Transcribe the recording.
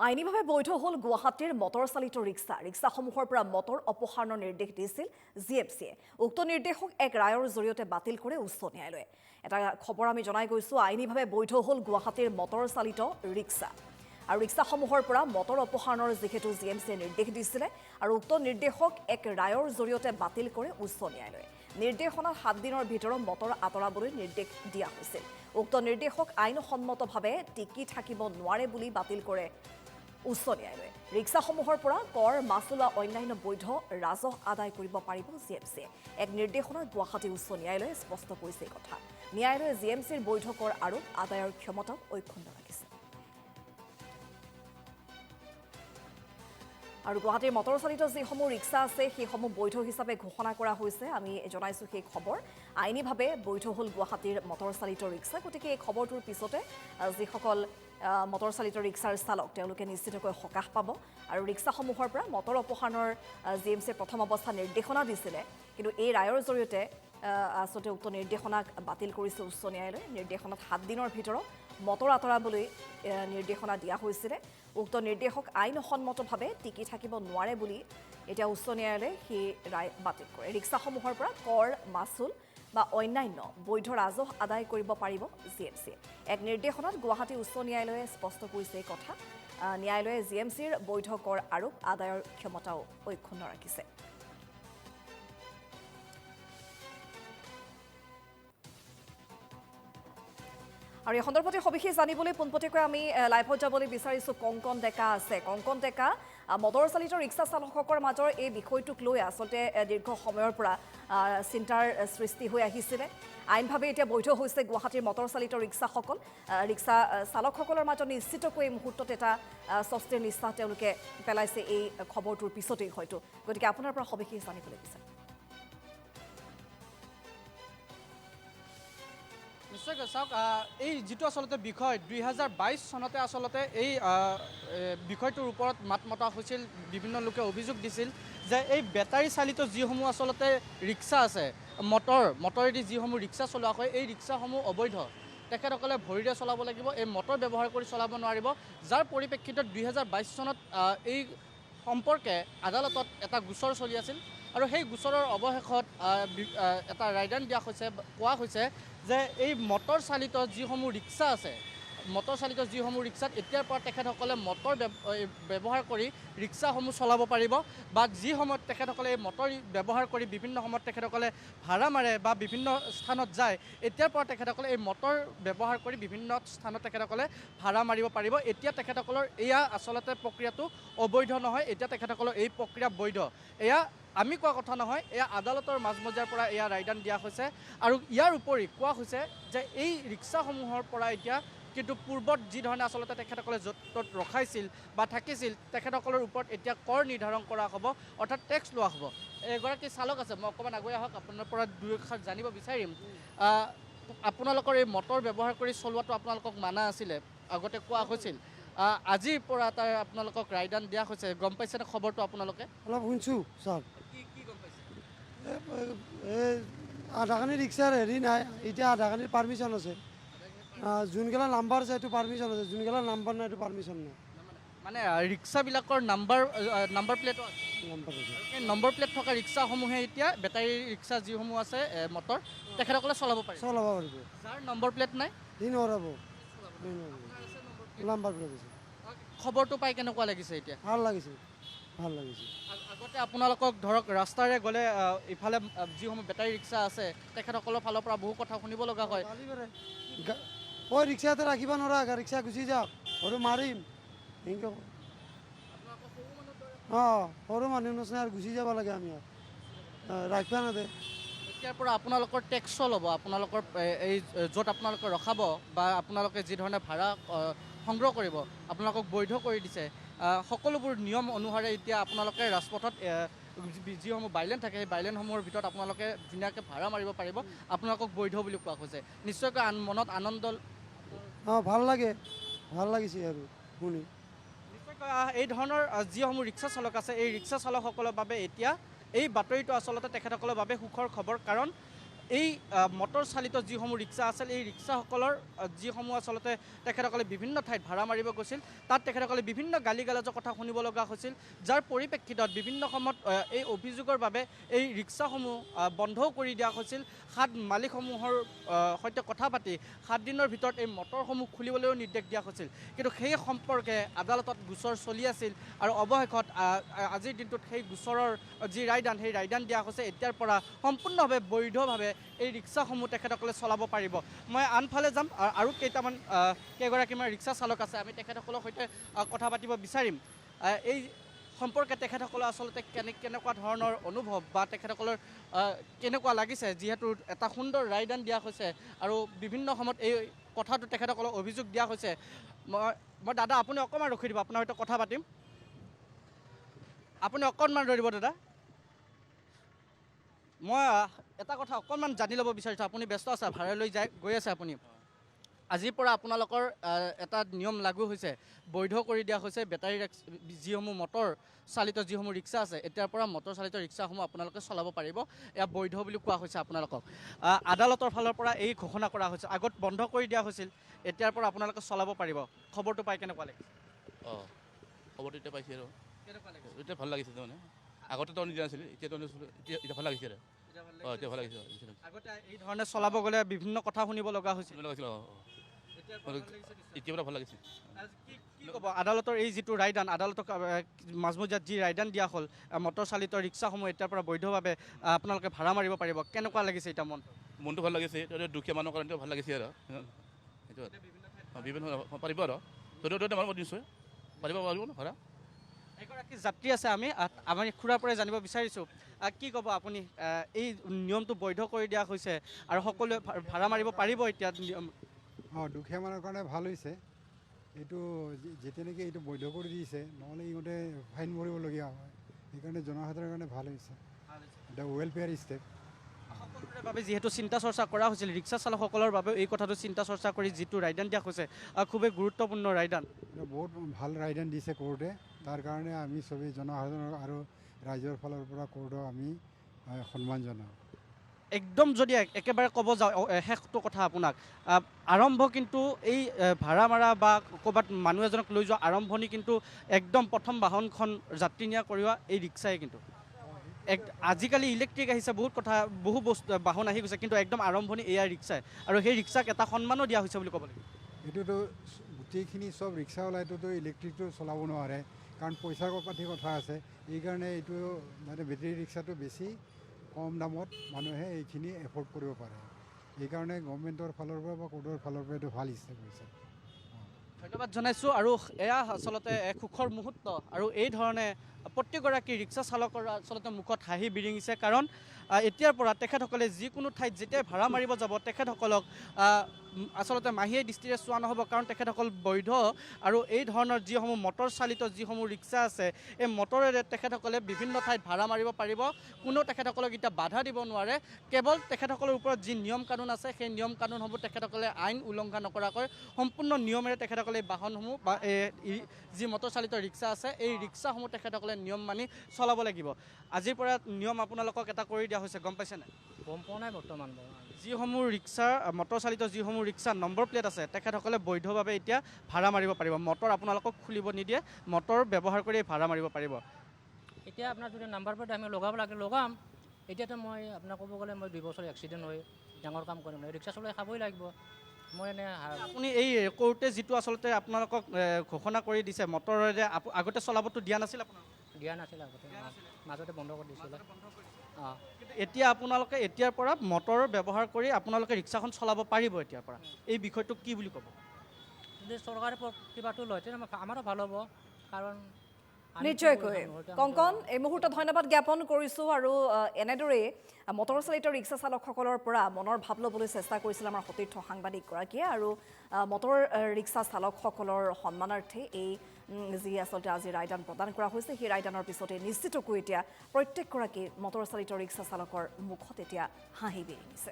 আইনীভাৱে বৈধ হ'ল গুৱাহাটীৰ মটৰ চালিত ৰিক্সাসমূহৰ পৰা মটৰ অপসাৰণৰ নিৰ্দেশ দিছিল জিএমচিয়ে। উক্ত নিৰ্দেশক এক ৰায়ৰ জৰিয়তে বাতিল কৰে উচ্চ ন্যায়ালয়ে। এটা খবৰ আমি জনাই গৈছো, আইনীভাৱে বৈধ হ'ল গুৱাহাটীৰ মটৰ চালিত ৰিক্সা। আৰু ৰিক্সাসমূহৰ পৰা মটৰ অপসাৰণৰ যিহেতু জিএমচিয়ে নিৰ্দেশ দিছিলে আৰু উক্ত নিৰ্দেশক এক ৰায়ৰ জৰিয়তে বাতিল কৰে উচ্চ ন্যায়ালয়ে। নিৰ্দেশনাত 7 দিনৰ ভিতৰত মটৰ আঁতৰাবলৈ নিৰ্দেশ দিয়া হৈছিল। উক্ত নিৰ্দেশক আইনসন্মতভাৱে টিকি থাকিব নোৱাৰে বুলি বাতিল কৰে উচ্চ ন্যায়ালয়ে। ৰিক্সাসমূহৰ পৰা কৰ মাচুল বা অন্যান্য বৈধ ৰাজহ আদায় কৰিব পাৰিব জিএমচিয়ে। এক নিৰ্দেশনাত গুৱাহাটী উচ্চ ন্যায়ালয়ে স্পষ্ট কৰিছে এই কথা। ন্যায়ালয়ে জিএমচিৰ বৈধ কৰ আৰোপ আদায়ৰ ক্ষমতাও অক্ষুণ্ণ ৰাখিছে। আৰু গুৱাহাটীৰ মটৰ চালিত যিসমূহ ৰিক্সা আছে সেইসমূহ বৈধ হিচাপে ঘোষণা কৰা হৈছে। আমি জনাইছোঁ সেই খবৰ, আইনীভাৱে বৈধ হ'ল গুৱাহাটীৰ মটৰ চালিত ৰিক্সা। গতিকে এই খবৰটোৰ পিছতে যিসকল মটৰ চালিত ৰিক্সাৰ চালক তেওঁলোকে নিশ্চিতকৈ সকাহ পাব। আৰু ৰিক্সাসমূহৰ পৰা মটৰ অপসাৰণৰ জিএমচিয়ে প্ৰথম অৱস্থাত নিৰ্দেশনা দিছিলে, কিন্তু এই ৰায়ৰ জৰিয়তে আচলতে উক্ত নিৰ্দেশনাক বাতিল কৰিছে উচ্চ ন্যায়ালয়ে। নিৰ্দেশনাত 7 দিনৰ ভিতৰত মটৰ আঁতৰাবলৈ নিৰ্দেশনা দিয়া হৈছিলে। উক্ত নিৰ্দেশক আইনসন্মতভাৱে টিকি থাকিব নোৱাৰে বুলি এতিয়া উচ্চ ন্যায়ালয়ে সেই ৰায় বাতিল কৰে। ৰিক্সাসমূহৰ পৰা কৰ মাচুল বা অন্যান্য বৈধ ৰাজহ আদায় কৰিব পাৰিব জিএমচিয়ে। এক নিৰ্দেশনাত গুৱাহাটী উচ্চ ন্যায়ালয়ে স্পষ্ট কৰিছে এই কথা। ন্যায়ালয়ে জিএমচিৰ বৈধ কৰ আৰোপ আদায়ৰ ক্ষমতাও অক্ষুণ্ণ ৰাখিছে। আৰু এই সন্দৰ্ভতে সবিশেষ জানিবলৈ পোনপটীয়াকৈ আমি লাইভত যাবলৈ বিচাৰিছোঁ। কংকন ডেকা আছে। কংকন ডেকা, মটৰ চালিত ৰিক্সা চালকসকলৰ মাজৰ এই বিষয়টোক লৈ আচলতে দীৰ্ঘ সময়ৰ পৰা চিন্তাৰ সৃষ্টি হৈ আহিছিলে। আইনভাৱে এতিয়া বৈধ হৈছে গুৱাহাটীৰ মটৰ চালিত ৰিক্সাসকল। ৰিক্সা চালকসকলৰ মাজত নিশ্চিতকৈ এই মুহূৰ্তত এটা স্বস্তিৰ নিশ্বাস তেওঁলোকে পেলাইছে এই খবৰটোৰ পিছতেই হয়তো। গতিকে আপোনাৰ পৰা সবিশেষ জানিবলৈ বিচাৰিম। নিশ্চয়কৈ চাওক, এই যিটো আচলতে বিষয় 2022 চনতে আচলতে এই বিষয়টোৰ ওপৰত মাত মতা হৈছিল। বিভিন্ন লোকে অভিযোগ দিছিল যে এই বেটাৰী চালিত যিসমূহ আচলতে ৰিক্সা আছে, মটৰেদি যিসমূহ ৰিক্সা চলোৱা হয়, এই ৰিক্সাসমূহ অবৈধ। তেখেতসকলে ভৰিৰে চলাব লাগিব, এই মটৰ ব্যৱহাৰ কৰি চলাব নোৱাৰিব। যাৰ পৰিপ্ৰেক্ষিতত 2022 চনত এই সম্পৰ্কে আদালতত এটা গোচৰ চলি আছিল। আৰু সেই গোচৰৰ অৱশেষত এটা ৰায়দান দিয়া হৈছে, কোৱা হৈছে যে এই মটৰ চালিত যিসমূহ ৰিক্সা আছে, মটৰ চালিত যিসমূহ ৰিক্সাত এতিয়াৰ পৰা তেখেতসকলে মটৰ ব্যৱহাৰ কৰি ৰিক্সাসমূহ চলাব পাৰিব। বা যি সময়ত তেখেতসকলে এই মটৰ ব্যৱহাৰ কৰি বিভিন্ন সময়ত তেখেতসকলে ভাড়া মাৰে বা বিভিন্ন স্থানত যায়, এতিয়াৰ পৰা তেখেতসকলে এই মটৰ ব্যৱহাৰ কৰি বিভিন্ন স্থানত তেখেতসকলে ভাড়া মাৰিব পাৰিব। এতিয়া তেখেতসকলৰ এয়া আচলতে প্ৰক্ৰিয়াটো অবৈধ নহয়, এতিয়া তেখেতসকলৰ এই প্ৰক্ৰিয়া বৈধ। এয়া আমি কোৱা কথা নহয়, এয়া আদালতৰ মাজমজিয়াৰ পৰা এয়া ৰায়দান দিয়া হৈছে। আৰু ইয়াৰ উপৰি কোৱা হৈছে যে এই ৰিক্সাসমূহৰ পৰা এতিয়া কিন্তু পূৰ্বত যি ধৰণে আচলতে তেখেতসকলে য'ত ত'ত ৰখাইছিল বা থাকিছিল, তেখেতসকলৰ ওপৰত এতিয়া কৰ নিৰ্ধাৰণ কৰা হ'ব, অৰ্থাৎ টেক্স লোৱা হ'ব। এগৰাকী চালক আছে, মই অকণমান আগুৱাই আহক, আপোনাৰ পৰা দুই এষাৰ জানিব বিচাৰিম। আপোনালোকৰ এই মটৰ ব্যৱহাৰ কৰি চলোৱাটো আপোনালোকক মানা আছিলে, আগতে কোৱা হৈছিল। আজিৰ পৰা তাৰ আপোনালোকক ৰায়দান দিয়া হৈছে, গম পাইছেনে খবৰটো আপোনালোকে? অলপ শুনছোঁ ছাৰ। কি গম পাইছে? এই আধাখানি ৰিক্সাৰ হেৰি নাই, এতিয়া আধাখানিৰ পাৰ্মিশ্যন আছে। যোনগিলা নাম্বাৰ আছে সেইটো পাৰ্মিশ্যন আছে, যোনগিলা নাম্বাৰ নাই সেইটো পাৰ্মিশ্যন নাই। মানে ৰিক্সাবিলাকৰ নাম্বাৰ প্লেটো আছে? নাম্বাৰ আছে। এই নম্বৰ প্লেট থকা ৰিক্সাসমূহে এতিয়া বেটাৰী ৰিক্সা যিসমূহ আছে মটৰ, তেখেতসকলে চলাব পাৰিব। চলাব পাৰিব। যাৰ নম্বৰ প্লেট নাই সি নোৱাৰাব। নাম্বাৰ প্লেট আছে। খবৰটো পাই কেনেকুৱা লাগিছে এতিয়া? ভাল লাগিছে, ভাল লাগিছে। আগতে আপোনালোকক ধৰক ৰাস্তাৰে গ'লে ইফালে যিসমূহ বেটাৰী ৰিক্সা আছে তেখেতসকলৰ ফালৰ পৰা বহু কথা শুনিব লগা হয়। কৈ ৰিক্সা এটা ৰাখিব নোৱাৰা, ৰিক্সা গুচি যাওক, সৰু মাৰিম এনেকৈ। অঁ, সৰু মানুহ নিচিনা আৰু গুচি যাব লাগে, আমি ৰাখিব নাদে। এতিয়াৰ পৰা আপোনালোকৰ টেক্সো ল'ব, আপোনালোকৰ এই য'ত আপোনালোকে ৰখাব বা আপোনালোকে যি ধৰণে ভাড়া সংগ্ৰহ কৰিব, আপোনালোকক বৈধ কৰি দিছে। সকলোবোৰ নিয়ম অনুসাৰে এতিয়া আপোনালোকে ৰাজপথত যিসমূহ বাইলেন থাকে, সেই বাইলেনসমূহৰ ভিতৰত আপোনালোকে ধুনীয়াকৈ ভাড়া মাৰিব পাৰিব। আপোনালোকক বৈধ বুলি কোৱা হৈছে। নিশ্চয়কৈ মনত আনন্দ। অঁ, ভাল লাগে, ভাল লাগিছে আৰু শুনি। নিশ্চয়কৈ এই ধৰণৰ যিসমূহ ৰিক্সা চালক আছে, এই ৰিক্সা চালকসকলৰ বাবে এতিয়া এই বাতৰিটো আচলতে তেখেতসকলৰ বাবে সুখৰ খবৰ। কাৰণ এই মটৰ চালিত যিসমূহ ৰিক্সা আছিল এই ৰিক্সাসকলৰ যিসমূহ আচলতে তেখেতসকলে বিভিন্ন ঠাইত ভাড়া মাৰিব গৈছিল তাত তেখেতসকলে বিভিন্ন গালি গালাজৰ কথা শুনিব লগা হৈছিল যাৰ পৰিপ্ৰেক্ষিতত বিভিন্ন সময়ত এই অভিযোগৰ বাবে এই ৰিক্সাসমূহ বন্ধও কৰি দিয়া হৈছিল 7 মালিকসমূহৰ সৈতে কথা পাতি 7 দিনৰ ভিতৰত এই মটৰসমূহ খুলিবলৈও নিৰ্দেশ দিয়া হৈছিল কিন্তু সেই সম্পৰ্কে আদালতত গোচৰ চলি আছিল আৰু অৱশেষত আজিৰ দিনটোত সেই গোচৰৰ যি ৰায়দান সেই ৰায়দান দিয়া হৈছে এতিয়াৰ পৰা সম্পূৰ্ণভাৱে বৈধভাৱে এই ৰিক্সাসমূহ তেখেতসকলে চলাব পাৰিব মই আনফালে যাম আৰু কেইগৰাকীমান ৰিক্সা চালক আছে আমি তেখেতসকলৰ সৈতে কথা পাতিব বিচাৰিম এই সম্পৰ্কে তেখেতসকলৰ আচলতে কেনেকুৱা ধৰণৰ অনুভৱ বা তেখেতসকলৰ কেনেকুৱা লাগিছে যিহেতু এটা সুন্দৰ ৰায়দান দিয়া হৈছে আৰু বিভিন্ন সময়ত এই কথাটো তেখেতসকলক অভিযোগ দিয়া হৈছে মই দাদা আপুনি অকণমান ৰখি দিব আপোনাৰ সৈতে কথা পাতিম আপুনি অকণমান ৰৈ দিব দাদা মই এটা কথা অকণমান জানি ল'ব বিচাৰিছোঁ আপুনি ব্যস্ত আছে ভাড়ালৈ গৈ আছে আপুনি আজিৰ পৰা আপোনালোকৰ এটা নিয়ম লাগু হৈছে বৈধ কৰি দিয়া হৈছে বেটাৰী যিসমূহ মটৰ চালিত যিসমূহ ৰিক্সা আছে এতিয়াৰ পৰা মটৰ চালিত ৰিক্সাসমূহ আপোনালোকে চলাব পাৰিব এয়া বৈধ বুলি কোৱা হৈছে আপোনালোকক আদালতৰ ফালৰ পৰা এই ঘোষণা কৰা হৈছে আগত বন্ধ কৰি দিয়া হৈছিল এতিয়াৰ পৰা আপোনালোকে চলাব পাৰিব খবৰটো পাই কেনেকুৱা লাগিছে খবৰটো এতিয়া পাইছে আৰু কেনেকুৱা লাগিছে এতিয়া ভাল লাগিছে তাৰমানে আগতেতো নিদিয়া নাছিলে এতিয়া ভাল লাগিছে আৰু এতিয়া ভাল লাগিছে আগতে এই ধৰণে চলাব গ'লে বিভিন্ন কথা শুনিব লগা হৈছিল এতিয়া পৰা ভাল লাগিছে কি ক'ব আদালতৰ এই যিটো ৰায়দান আদালতক মাজমজিয়াত যি ৰায়দান দিয়া হ'ল মটৰ চালিত ৰিক্সাসমূহ এতিয়াৰ পৰা বৈধভাৱে আপোনালোকে ভাড়া মাৰিব পাৰিব কেনেকুৱা লাগিছে এতিয়া মনটো ভাল লাগিছে দুখীয়া মানুহৰ কাৰণে ভাল লাগিছে আৰু সেইটো বিভিন্ন পাৰিব আৰু নিশ্চয় পাৰিব ন ভাড়া এগৰাকী যাত্ৰী আছে আমি খুৰাৰ পৰাই জানিব বিচাৰিছোঁ কি ক'ব আপুনি এই নিয়মটো বৈধ কৰি দিয়া হৈছে আৰু সকলোৱে ভাড়া মাৰিব পাৰিব এতিয়া দুখীয়া মানুহৰ কাৰণে ভাল হৈছে এইটো যেতিয়া নেকি এইটো বৈধ কৰি দিছে নহ'লে ইহঁতে ফাইন ভৰিবলগীয়া হয় সেইকাৰণে জনসাধাৰণৰ কাৰণে ভাল হৈছে এটা ৱেলফেয়াৰ ষ্টেপ সকলোৰে বাবে যিহেতু চিন্তা চৰ্চা কৰা হৈছিল ৰিক্সা চালকসকলৰ বাবেও এই কথাটো চিন্তা চৰ্চা কৰি যিটো ৰায়দান দিয়া হৈছে খুবেই গুৰুত্বপূৰ্ণ ৰায়দান বহুত ভাল ৰায়দান দিছে কোৰ্টে তাৰ কাৰণে আমি চবেই জনসাধাৰণ আৰু ৰাইজৰ ফালৰ পৰা কোৰ্টক আমি সন্মান জনাওঁ একদম যদি একেবাৰে ক'ব যাওঁ শেষটো কথা আপোনাক আৰম্ভ কিন্তু এই ভাড়া মাৰা বা ক'ৰবাত মানুহ এজনক লৈ যোৱা আৰম্ভণি কিন্তু একদম প্ৰথম বাহনখন যাত্ৰী নিয়া কৰোৱা এই ৰিক্সাই কিন্তু আজিকালি ইলেক্ট্ৰিক আহিছে বহু বস্তু বাহন আহি গৈছে কিন্তু একদম আৰম্ভণি এয়া ৰিক্সাই আৰু সেই ৰিক্সাক এটা সন্মানো দিয়া হৈছে বুলি ক'ব লাগিব এইটোতো গোটেইখিনি চব ৰিক্সাৱালাইটোতো ইলেক্ট্ৰিকটো চলাব নোৱাৰে কাৰণ পইচাৰ পাতি কথা আছে এইকাৰণে এইটো মানে বেটেৰী ৰিক্সাটো বেছি কম দামত মানুহে এইখিনি এফৰ্ড কৰিব পাৰে এইকাৰণে গভৰ্ণমেণ্টৰ ফালৰ পৰা বা কোৰ্টৰ ফালৰ পৰা এইটো ভাল ষ্টেপ হৈছে ধন্যবাদ জনাইছোঁ আৰু এয়া আচলতে এক সুখৰ মুহূৰ্ত আৰু এই ধৰণে প্ৰত্যেকগৰাকী ৰিক্সা চালকৰ আচলতে মুখত হাঁহি বিৰিঙিছে কাৰণ এতিয়াৰ পৰা তেখেতসকলে যিকোনো ঠাইত যেতিয়াই ভাড়া মাৰিব যাব তেখেতসকলক আচলতে মাহিয়ে দৃষ্টিৰে চোৱা নহ'ব কাৰণ তেখেতসকল বৈধ আৰু এই ধৰণৰ যিসমূহ মটৰ চালিত যিসমূহ ৰিক্সা আছে এই মটৰেৰে তেখেতসকলে বিভিন্ন ঠাইত ভাড়া মাৰিব পাৰিব কোনো তেখেতসকলক এতিয়া বাধা দিব নোৱাৰে কেৱল তেখেতসকলৰ ওপৰত যি নিয়ম কানুন আছে সেই নিয়ম কানুনসমূহ তেখেতসকলে আইন উলংঘা নকৰাকৈ সম্পূৰ্ণ নিয়মেৰে তেখেতসকলে এই বাহনসমূহ বা যি মটৰ চালিত ৰিক্সা আছে এই ৰিক্সাসমূহ তেখেতসকলে নিয়ম মানি চলাব লাগিব আজিৰ পৰা নিয়ম আপোনালোকক এটা কৰি দিয়া হৈছে গম পাইছেনে গম পোৱা নাই বৰ্তমান যিসমূহ ৰিক্সা মটৰ চালিত যিসমূহ ৰিক্সা নম্বৰ প্লেট আছে তেখেতসকলে বৈধভাৱে এতিয়া ভাড়া মাৰিব পাৰিব মটৰ আপোনালোকক খুলিব নিদিয়ে মটৰ ব্যৱহাৰ কৰি ভাড়া মাৰিব পাৰিব এতিয়া আপোনাৰ যদি নাম্বাৰ প্লেট আমি লগাব লাগে লগাম এতিয়াতো মই আপোনাক ক'ব গ'লে মই 2 বছৰ এক্সিডেণ্ট হৈ ডাঙৰ কাম কৰিম ৰিক্সা চলাই খাবই লাগিব মই এনে আপুনি এই কোৰ্টে যিটো আচলতে আপোনালোকক ঘোষণা কৰি দিছে মটৰেৰে আগতে চলাবতো দিয়া নাছিল আপোনালোক দিয়া নাছিল আগতে মাজতে বন্ধ কৰি দিছিলে কিন্তু এতিয়া আপোনালোকে এতিয়াৰ পৰা মটৰ ব্যৱহাৰ কৰি আপোনালোকে ৰিক্সাখন চলাব পাৰিব এতিয়াৰ পৰা এই বিষয়টো কি বুলি ক'ব যদি চৰকাৰে কিবাটো লয় তেতিয়া আমাৰো ভাল হ'ব কাৰণ নিশ্চয়কৈ কংকন এই মুহূৰ্তত ধন্যবাদ জ্ঞাপন কৰিছোঁ আৰু এনেদৰেই মটৰ চালিত ৰিক্সা চালকসকলৰ পৰা মনৰ ভাৱ ল'বলৈ চেষ্টা কৰিছিল আমাৰ সতীৰ্থ সাংবাদিকগৰাকীয়ে আৰু মটৰ ৰিক্সা চালকসকলৰ সন্মানাৰ্থে এই যি আচলতে আজি ৰায়দান প্ৰদান কৰা হৈছে সেই ৰায়দানৰ পিছতে নিশ্চিতকৈ এতিয়া প্ৰত্যেকগৰাকী মটৰ চালিত ৰিক্সা চালকৰ মুখত এতিয়া হাঁহি বিৰিঙিছে